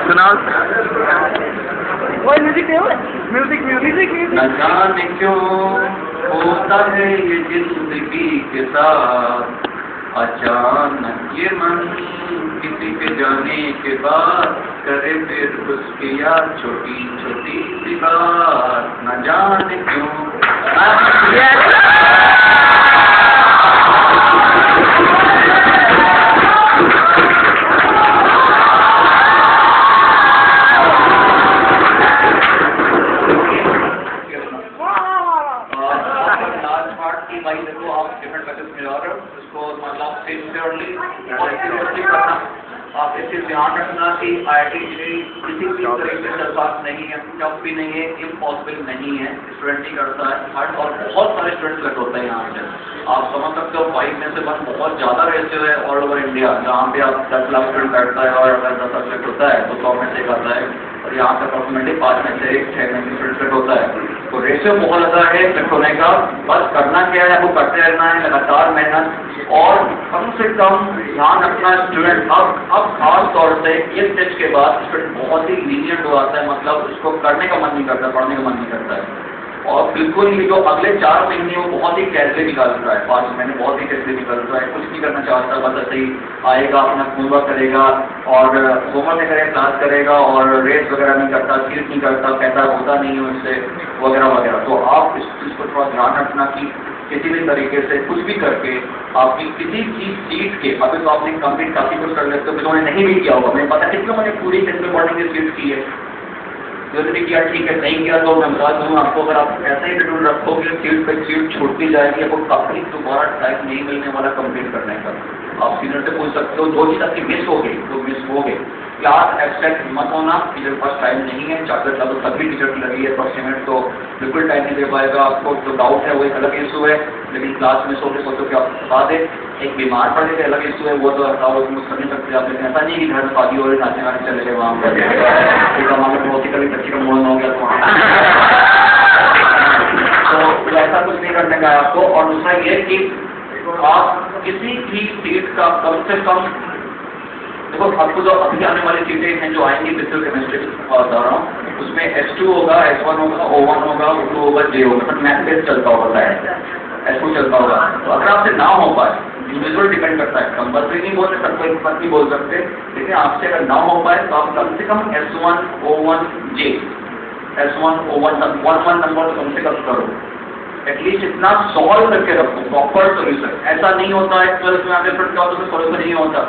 सुनाओ। न जाने क्यों होता है ये जिंदगी के साथ, अचानक ये मन किसी के जाने के बाद करे फिर उसकी याद छोटी छोटी सी बात, न जाने क्यों। भाई देखो आप डिफरेंट मैसेज मिला रहे हो, इसको मतलब सिंसियरली और सीरियसली करना। आप इसे ध्यान रखना कि IIT किसी भी तरीके से बात नहीं है, टफ भी नहीं है, इम्पॉसिबल नहीं है, स्टूडेंट ही करता है हार्ड, और बहुत सारे स्टूडेंट्स लग होते हैं यहाँ से। आप समझ सकते हो 5 में से 1 बहुत ज़्यादा रेशियो है ऑल ओवर इंडिया, जहाँ पे आप 10 लाख स्टूडेंट बैठता है और अगर 10 सब्जेक्ट होता है तो 100 में से 1 आता है, और यहाँ पे अप्रोक्सीमेटली 5 में से 1 6 में से स्टूडेंट होता है। तो रेशियो बहुत ज़्यादा है फिट होने का। बस करना क्या है, आपको करते रहना है, लगातार मेहनत, और कम से कम ध्यान रखना स्टूडेंट। अब खास तौर से इस स्टेज के बाद स्टूडेंट बहुत ही लीनियंट हो जाता है, मतलब उसको करने का मन नहीं करता, पढ़ने का मन नहीं करता है, और बिल्कुल ही जो अगले 4 महीने वो बहुत ही कैसे निकाल रहा है, 5 महीने बहुत ही कैसे निकाल रहा है, कुछ नहीं करना चाहता, बस ऐसे ही आएगा, अपना होमवर्क करेगा और होमवर्क नहीं करेगा, क्लास करेगा और रेस वगैरह नहीं करता, सीट नहीं करता, पैसा होता नहीं है उससे वगैरह वगैरह। तो आप इस चीज़ को थोड़ा ध्यान रखना कि किसी भी तरीके से कुछ भी करके आपकी किसी चीज़ सीट के, अभी तो आपने कंप्लीट काफ़ी कुछ कर लेते हो, जिन्होंने नहीं भी किया होगा, मुझे पता है क्यों मैंने पूरी टेंथ मॉर्निंग की सीट की है, ने किया ठीक है, नहीं किया तो मैं बता दूँ आपको, अगर आप ऐसे ही शेड्यूल रखोगे सीट पे सीट छूटती जाएगी, आपको काफ़ी दोबारा टाइम नहीं मिलने वाला कंप्लीट करने का। आप सीनियर से पूछ सकते हो, जो चीज़ आपकी मिस हो गई तो मिस हो गई। क्लास एब्स्ट्रैक्ट मत होना, टीचर पास टाइम नहीं है, चार्टर तो सभी टीचर की लगी है अप्रॉक्सीमेट, तो बिल्कुल टाइम नहीं दे पाएगा आपको। जो डाउट है वो एक अलग इशू है, लेकिन क्लास में सोचो कि आप बता दें। एक बीमार पड़ने से अलग इशू है, वो तो हटाओ, कर नहीं सकते आप, लेकिन ऐसा नहीं कि घर में शादी हो रही नाचने वाने चले गए वहाँ पर हमारे बहुत ही कभी बच्ची का मोहन हो गया तो वहाँ तो ऐसा कुछ नहीं करने का है आपको। और दूसरा ये कि आप किसी भी सीट का कम से कम, देखो आपको जो अभी आने वाली सीटें हैं जो आएंगी फिजिकल केमिस्ट्री बता रहा हूँ, उसमें S2 होगा, S1 होगा, O1 होगा, O2 होगा, J होगा, बट मैथ बेस चलता होगा है, S2 चलता होगा। तो अगर आपसे ना हो पाए, इंडिविजुअल डिपेंड करता है, कंपल्सरी नहीं बोल सकते, सबको एक बात नहीं बोल सकते, लेकिन आपसे अगर ना हो पाए तो आप कम से कम S1 O1 J, S1 O1 तक 1 नंबर कम से कम करो, एटलीस्ट इतना सॉल्व करके रखो प्रॉपर सोल्यूशन। ऐसा नहीं होता है 12th में आगे फिर क्या होता है, सोल्यूशन नहीं होता,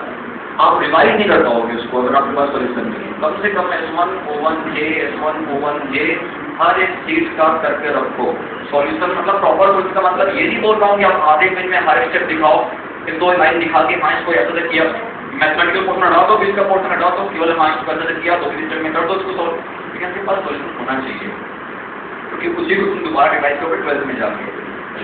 आप रिवाइज नहीं कर पाओगे उसको अगर आपके पास सोल्यूशन नहीं है। कम से कम S1 O1 J, S1 O1 J हर एक चीज का करके रखो सॉल्यूशन। मतलब प्रॉपर सोल्यूशन का मतलब ये नहीं बोल रहा हूँ कि आप आधे मिनट में हर स्टेप दिखाओ, फिर 2 लाइन दिखा के हाँ इसको ऐसा किया, मैथमेटिकल पोर्शन हटा दो, बीच का पोर्शन हटा दो, केवल हाँ इसको ऐसा किया, 2 स्टेप में कर दो उसको सॉल्व, लेकिन आपके पास सोल्यूशन होना चाहिए, क्योंकि उसी को तुम दोबारा रिवाइज करोगे 12th में जाके।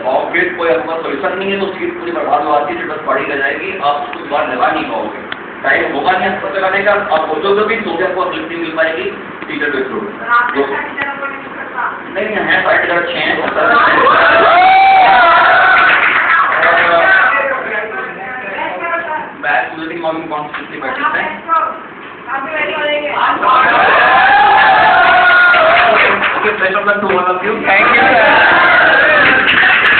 और फिर कोई आपके पास सोल्यूशन नहीं है तो सीट पूरी बर्बाद हो जाती है, बस पढ़ी रह जाएगी, आप उसको दोबारा लगा नहीं पाओगे, टाइम होगा नहीं आपको लगाने का, आप सोचोगे भी तो भी आपको स्लिप नहीं मिल पाएगी टीचर के थ्रू। नहीं है साइड का अच्छे हैं, बैक यूजिंग मॉर्निंग कॉन्स्टिट्यूटली बैठते हैं। ओके, फ्रेश अप 2 वाला